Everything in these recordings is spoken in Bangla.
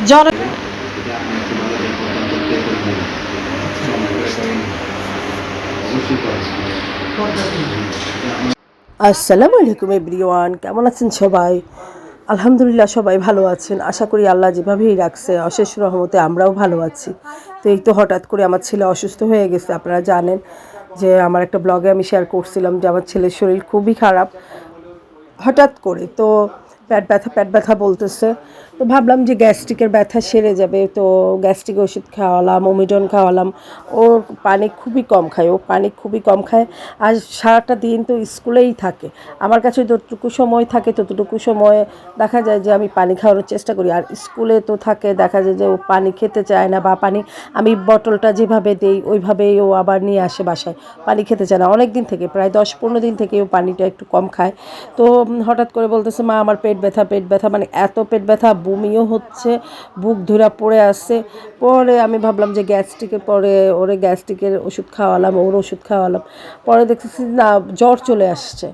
জ্বর আসসালামু আলাইকুম এভরিওয়ান, কেমন আছেন সবাই? আলহামদুলিল্লাহ সবাই ভালো আছেন। আশা করি আল্লাহ যেভাবেই রাখছে অশেষ রহমতে আমরাও ভালো আছি। তো এই তো হঠাৎ করে আমার ছেলে অসুস্থ হয়ে গেছে। আপনারা জানেন যে আমার একটা ব্লগে আমি শেয়ার করছিলাম যে আমার ছেলের শরীর খুবই খারাপ হঠাৎ করে। তো পেট ব্যথা বলতেছে। তো ভাবলাম যে গ্যাস্ট্রিকের ব্যথা সেরে যাবে, তো গ্যাস্ট্রিক ওষুধ খাওয়ালাম, ওমিডন খাওয়ালাম। ওর পানি খুবই কম খায়, আর সারাটা দিন তো স্কুলেই থাকে। আমার কাছে যতটুকু সময় থাকে ততটুকু সময়ে দেখা যায় যে আমি পানি খাওয়ানোর চেষ্টা করি, আর স্কুলে তো থাকে দেখা যায় যে ও পানি খেতে চায় না, বা পানি আমি বটলটা যেভাবে দেই ওইভাবেই ও আবার নিয়ে আসে বাসায়, পানি খেতে চায় না। অনেক দিন থেকে, প্রায় 10-15 দিন থেকে ও পানিটা একটু কম খায়। তো হঠাৎ করে বলতেছে, মা আমার পেট ব্যথা, মানে এত পেট ব্যথা, বমিও হচ্ছে, বুক ধুরা পড়ে আসছে। পরে আমি ভাবলাম যে গ্যাস্ট্রিকের, পরে ওরে গ্যাস্ট্রিকের ওষুধ খাওয়ালাম, ওর ওষুধ খাওয়ালাম। পরে দেখতেছি না, জ্বর চলে আসছে।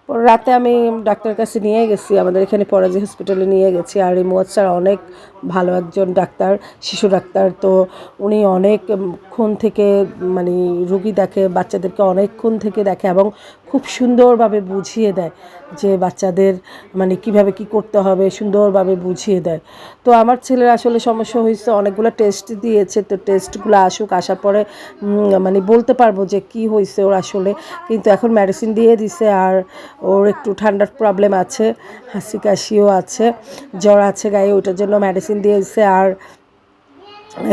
পরে রাতে আমি ডাক্তারের কাছে নিয়ে গেছি, আমাদের এখানে পরাজি হসপিটালে নিয়ে গেছি। আর এই মুয়াজ স্যার অনেক ভালো একজন ডাক্তার, শিশু ডাক্তার। তো উনি অনেকক্ষণ থেকে মানে রুগী দেখে, বাচ্চাদেরকে অনেকক্ষণ থেকে দেখে এবং খুব সুন্দরভাবে বুঝিয়ে দেয় যে বাচ্চাদের মানে কিভাবে কি করতে হবে, সুন্দরভাবে বুঝিয়ে দেয়। তো আমার ছেলের আসলে সমস্যা হয়েছে, অনেকগুলো টেস্ট দিয়েছে। তো টেস্টগুলো আসার পরে মানে বলতে পারবো যে কি হয়েছে ওর আসলে। কিন্তু এখন মেডিসিন দিয়ে দিছে, আর ওর একটু ঠান্ডার প্রবলেম আছে, হাসি কাশিও আছে, জ্বর আছে গায়ে, ওইটার জন্য মেডিসিন দিয়ে দিছে। আর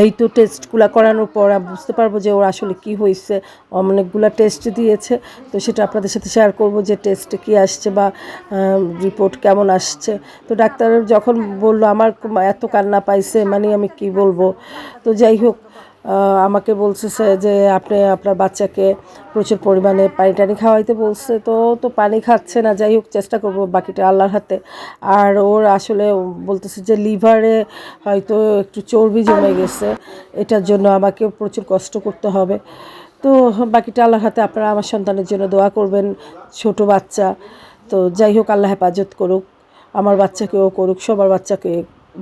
এই তো টেস্টগুলো করানোর পর বুঝতে পারবো যে ওর আসলে কি হয়েছে। অনেকগুলো টেস্ট দিয়েছে, তো সেটা আপনাদের সাথে শেয়ার করব যে টেস্টে কী আসছে বা রিপোর্ট কেমন আসছে। তো ডাক্তার যখন বললো, আমার এত কান্না পাইছে, মানে আমি কি বলবো। তো যাই হোক, আমাকে বলছে যে আপনি আপনার বাচ্চাকে প্রচুর পরিমাণে পানি টানি খাওয়াইতে বলছে। তো পানি খাচ্ছে না, যাই হোক চেষ্টা করব, বাকিটা আল্লাহর হাতে। আর ওর আসলে বলতেছে যে লিভারে হয়তো একটু চর্বি জমে গেছে, এটার জন্য আমাকে প্রচুর কষ্ট করতে হবে। তো বাকিটা আল্লাহর হাতে। আপনারা আমার সন্তানের জন্য দোয়া করবেন, ছোট বাচ্চা। তো যাই হোক, আল্লাহ হেফাজত করুক, আমার বাচ্চাকেও করুক, সবার বাচ্চাকে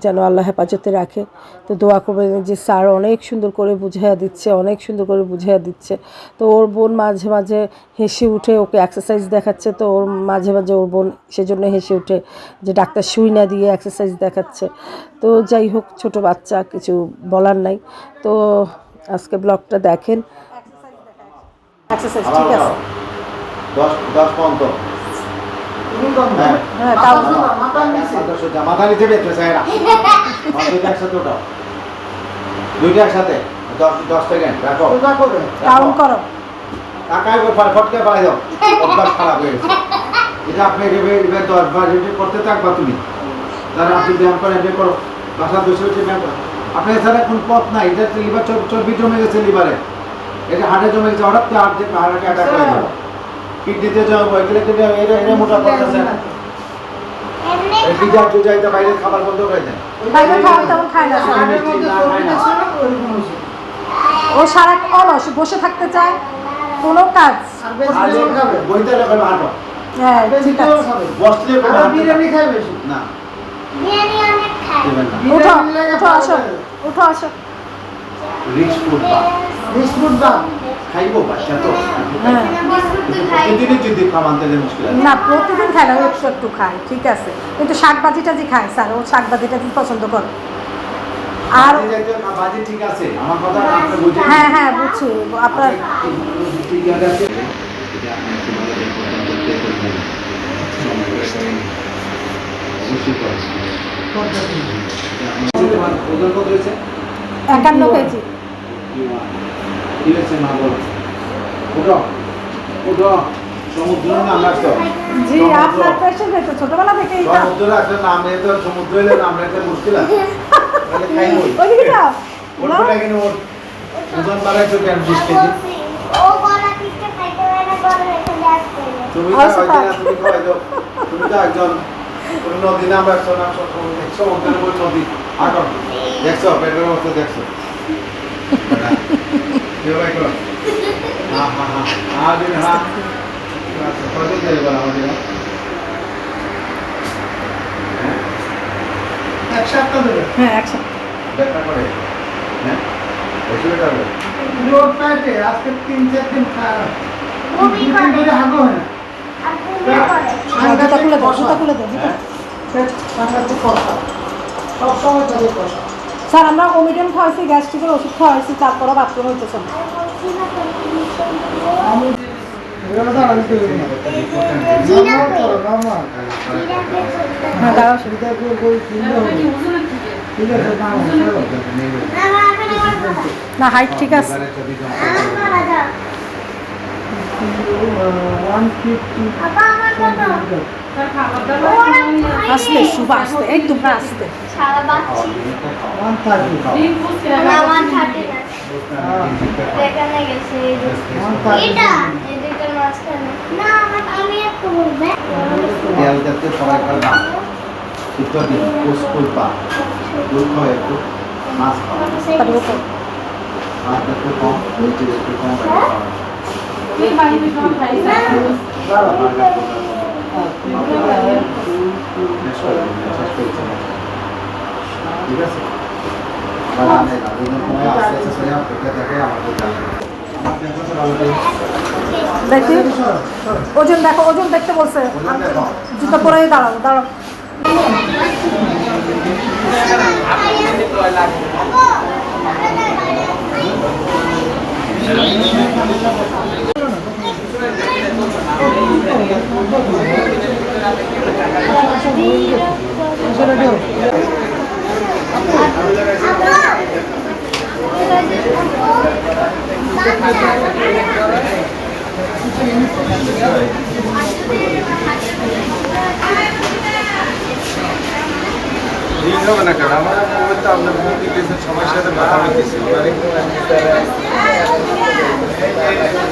যেন আল্লাহ হেফাজতে রাখে। তো দোয়া করবেন যে স্যার অনেক সুন্দর করে বুঝিয়ে দিচ্ছে। তো ওর বোন মাঝে মাঝে হেসে উঠে, ওকে এক্সারসাইজ দেখাচ্ছে। তো ওর মাঝে মাঝে ওর বোন সেজন্য হেসে উঠে যে ডাক্তার সুই না দিয়ে এক্সারসাইজ দেখাচ্ছে। তো যাই হোক, ছোট বাচ্চা, কিছু বলার নাই। তো আজকে ব্লগটা দেখেন। এক্সারসাইজ ঠিক আছে, 10 পর্যন্ত। হ্যাঁ তাও মাথা নিচে বেঁধে চাইরা দুইটা একসাথে ওঠাও, দুইটা একসাথে 10 সেকেন্ড রাখো, কাউন্ট করো। টাকায় ফটকে পালাই দাও, অভ্যাস খারাপ হয়ে গেছে। এটা আপনি এবার 10 বার রিপিট করতে থাকবা তুমি। তাহলে আপনি ব্যায়াম করেন, এমনি করো, বাসা বসে বসে ব্যায়াম করো। আপনি এছাড়া এখন পথ নাই, এটা লিভার চর্বি জমে গেছে, লিভারে এটা হার্টে জমে গেছে, হঠাৎ করে হার্টে অ্যাটাক হয়ে যাবে, কিডনিতে জমে এগুলো এটা মোটা করতেছে না। এই পিজা টুজাইতে বাইরে খাবার বন্ধ করে দেন, বাইরে খাওয়া তেমন খায় না স্যার। ও সারা অলস, বসে থাকতে চায়, কোনো কাজ বইতে লেখা হাঁটো। হ্যাঁ ঠিক আছে, বসলে বিরিয়ানি খাই বেশি না, বিরিয়ানি অনেক খায়। উঠো আসো। রিচ ফুড দাও খাইবো বাচ্চা তো, প্রতিদিনই যদি খাওয়াতে দেয় মুশকিল আছে না, প্রতিদিন খায় না, একটু খায় ঠিক আছে, কিন্তু শাক ভাজিটা যে খায় স্যার, ও শাক ভাজিটা পছন্দ করে। আর বাজি ঠিক আছে, আমার কথা আপনি বুঝেন। হ্যাঁ হ্যাঁ বুঝছি আপনার। ঠিক আছে, ওজন কত হয়েছে? 51 কেজি। ঠিক আছে মা, বলো উঠো উঠো। সমুদ্র নাম রাখছো? জি, আপনার পেশেন্ট তো ছোটবেলা থেকেই এটা। সমুদ্র রাখলে নাম নিয়ে তো সমুদ্র এলে নাম রাখতে মুশকিল আছে। তাহলে খাই বই ওইদিকে যাও। ওঠো না কেন, ওজন বাড়াইছো কেন 20 কেজি? ও গলা পিঠে খাইতে পারে না, গলা রেখে ব্যাস করে। তুমি তো তুমি খাওয়াই দাও, তুমি তো একজন কোনো নদী নাম রাখছো না, সমুদ্রের উপর নদী আগর দেখছো, পেটের অবস্থা দেখছো। ভাই করো, হ্যাঁ হ্যাঁ হ্যাঁ দিন, হ্যাঁ কত দেবে বলা আমাদের হ্যাঁ একসাথে দেখা করে হ্যাঁ বেশি বেটা হবে লোড পাইতে আজকে 3-4 দিন খাওয়া বমি করে করে হাগো না আর বমি করে জুতা খুলে দাও জুতা খুলে দাও হ্যাঁ সাংঘাতে কষা সব সময় তাদের কষা স্যার আমরা ওমিডন খাওয়াইছি গ্যাস্ট্রিকের ওষুধ খাওয়াইছি তারপরে বাথরুম হইতেছে না। আমি বলছি না টেনশন আমি এগুলো তো আমি করি না জিরাফে নরমাল জিরাফে করতে হ্যাঁ দাঁড়াও এটা কই কিনবো ঠিক আছে না আমার এখানে আমার কথা না হাইট ঠিক আছে আমার কথা দাও 150 আপা আমার কথা আস্তে শুভ আস্তে একদম না আস্তে সারা বাচ্চি 130 আমার থাকে না এখানে গেছে এই যে। এটা এই দুটোর মাঝখানে না আমার আমি একটু বলবে তেল জাতীয় সবাই খাবে না ইত্যাদি কুসকুলপা দুধ হয় একটু মাছ খাওয়া তারপরে তো মাছ একটু কম রুটি একটু কম ঠিক আছে দেখি ওজন দেখো ওজন দেখতে বলছে জুতা পরে দাঁড়াও দাঁড়াও ঠিক হবে না কেন আমার মোবাইল তো আপনার ফোন দিতেছে সবার সাথে কথা বলতেছি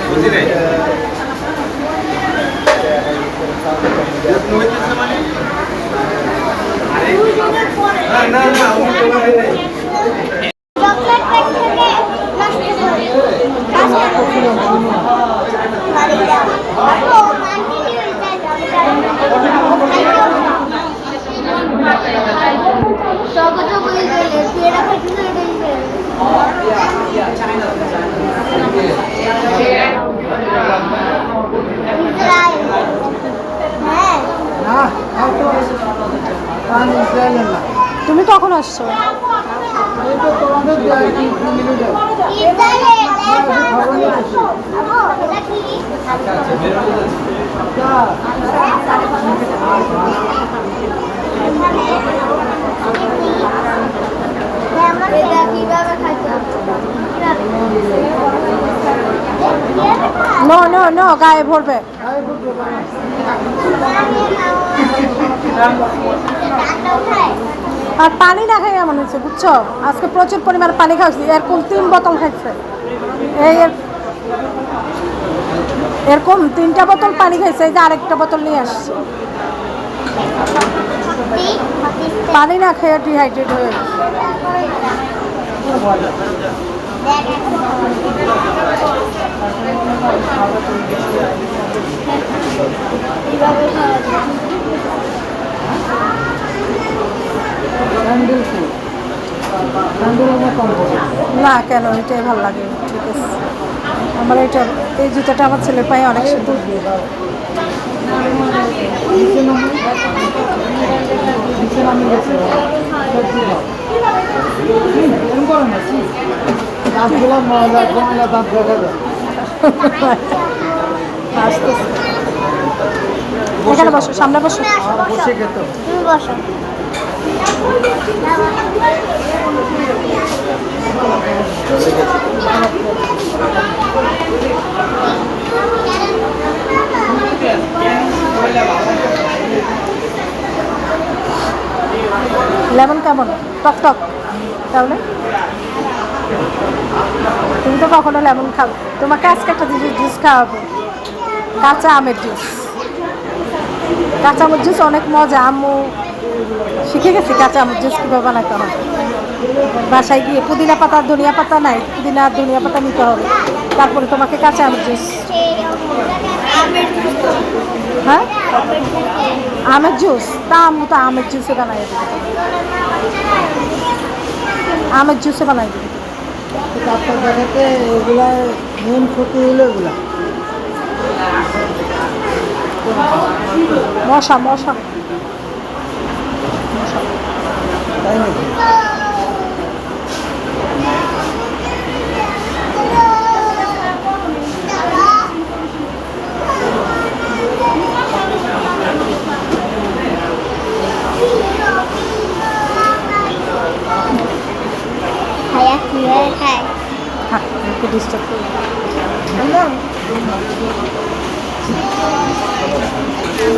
বুঝি নাই না না আমি তো ভাই নাই চকলেট প্যাক থেকে নষ্ট করে বাড়ি যাও আপু কন্টিনিউ সব তো বলে গেলে তেরা খাইতে হ্যাঁ না আর তো পানি চাইলে না তুমি কখন আসছো এই তো তোমাদের 2 মিনিট ইতালে দেখো আপু এটা কি এটা কিভাবে খাইতে নো নো নো গায়ে ভরবে আর পানি না খাই এমন হচ্ছে বুঝছো আজকে প্রচুর পরিমাণ পানি খাওয়াচ্ছি এরকম 3 বোতল খাইছে এই এরকম 3টা বোতল পানি খাইছে এই যে আরেকটা বোতল নিয়ে আসছে পানি না খেয়ে ডিহাইড্রেট হয়ে গেছে না কেন এটাই ভালো লাগে ঠিক আছে আমার এটা এই জুতাটা আমার ছেলের পায়ে অনেক সুন্দর এখানে বসো সামনে বসো বসে খেতে তুমি বসো লেমন কেমন টক টক তাহলে তুমি তো কখনো লেমন খাও তোমাকে আজকে একটা জুস খাওয়াবো কাঁচা আমের জুস কাঁচা আমের জুস অনেক মজা আম্মু শিখে গেছি কাঁচা আমের জুস কীভাবে বানাতে হয়। বাসায় গিয়ে পুদিনা পাতা ধনিয়া পাতা নাই, পুদিনা আর ধনিয়া পাতা নিতে হবে, তারপরে তোমাকে কাঁচা আমের জুস। আমের জুস হ্যাঁ আমের জুস, তা আমি তো আমের জুসে বানাই দেবো, আমের জুসে বানাই দেবো। আপনার জায়গাতে এগুলা মেন ক্ষতি হলো এগুলা মশা মশা তাই নাকি? খায়া কি হয় খায় থাক একটু ডিস্টার্ব করি।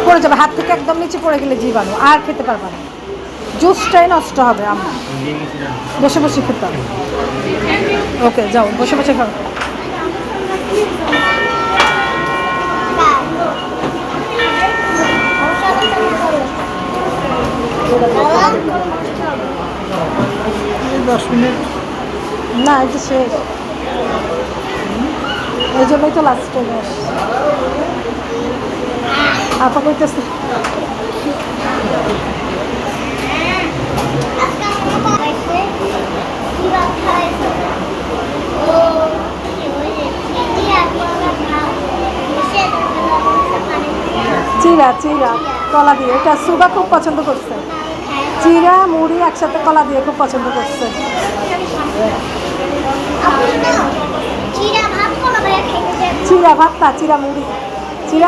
পড়ে যাবে হাত থেকে, একদম নিচে পড়ে গেলে জীবাণু আর খেতে পারবে না, জুসটাই নষ্ট হবে। আমরা বসে বসে খেতে হবে। ওকে যাও বসে বসে খাও। এই 10 মিনিট না এই যে শেষ, এই জন্যই তো লাস্টে শেষ। আপা কইতেছে চিরা চিরা কলা দিয়ে, এটা সুগা খুব পছন্দ করছে। চিরা মুড়ি একসাথে কলা দিয়ে খুব পছন্দ করছে। চিরা ভাত না, চিরা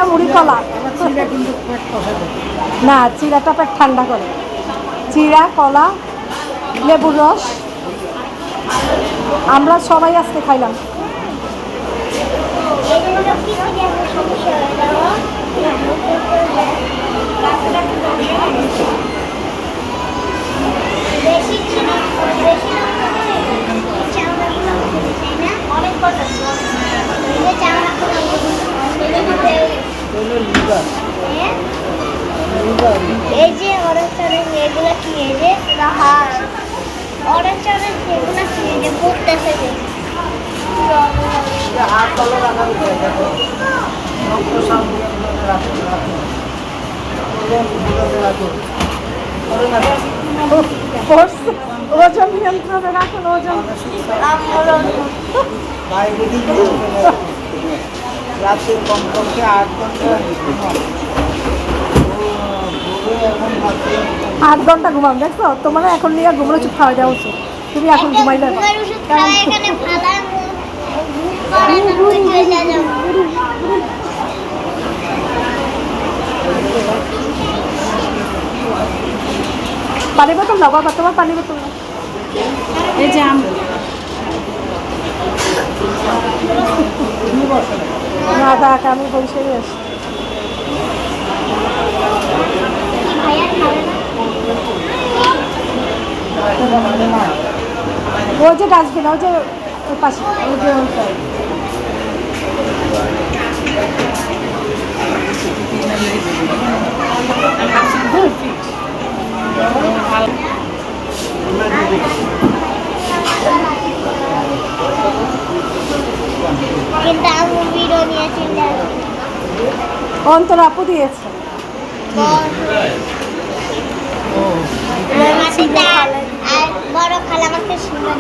মুড়ি কলা। চিরা কিন্তু পেট কষা দেয়। না চিরাটা পেট ঠান্ডা করে। চিরা কলা লেবুর রস আমরা সবাই আজকে খাইলাম। বেশি ছিল বেশি চামড়াগুলো চাই না অনেক কথা চামড়াগুলো এই যে অরেঞ্জ অরেঞ্জ এগুলো কি এই যে হাড় অরেঞ্জ অরেঞ্জ এগুলো কি এই যে ফুটতেছে যে হাত তলে রাখা উঠে দেখো রক্ত সাপ দিয়ে রাখো রাখো ওজন নিয়ন্ত্রণে রাখুন, ওজন। ডায়াবেটিস রাতে কমপক্ষে 8 ঘন্টা এখন 8 ঘন্টা ঘুমাম, দেখছো তোমার এখন নিয়ে ঘুমলে চুপ খাওয়া দেওয়া উচিত। তুমি এখন ঘুমাইলে ওষুধ খাওয়া এখানে ভালো পানি বোতল দাও বাবা, তোমার পানি বোতল দাও। এই যে আম না দেখ আমি বসে আসি। ওই যে ডাস্টবিন, ওই যে ওই পাশে, ওই যে ওই side। কিন্তু আমি ভিডিও নিয়েছি অন্তর আপু দিয়েছে। বড় খালা আমাকে সুন্দর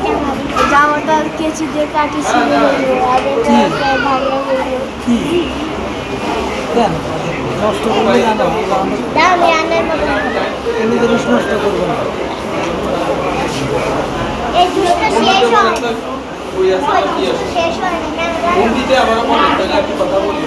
জামাটা কেচি দিয়ে কাটি ছিল কেন নষ্ট করবে জানো দাও রান্নার মতো কোনো জিনিস নষ্ট করবে না। এই জুসটা শেষ হয় শেষ হয় না দিতে আবার কথা বলি।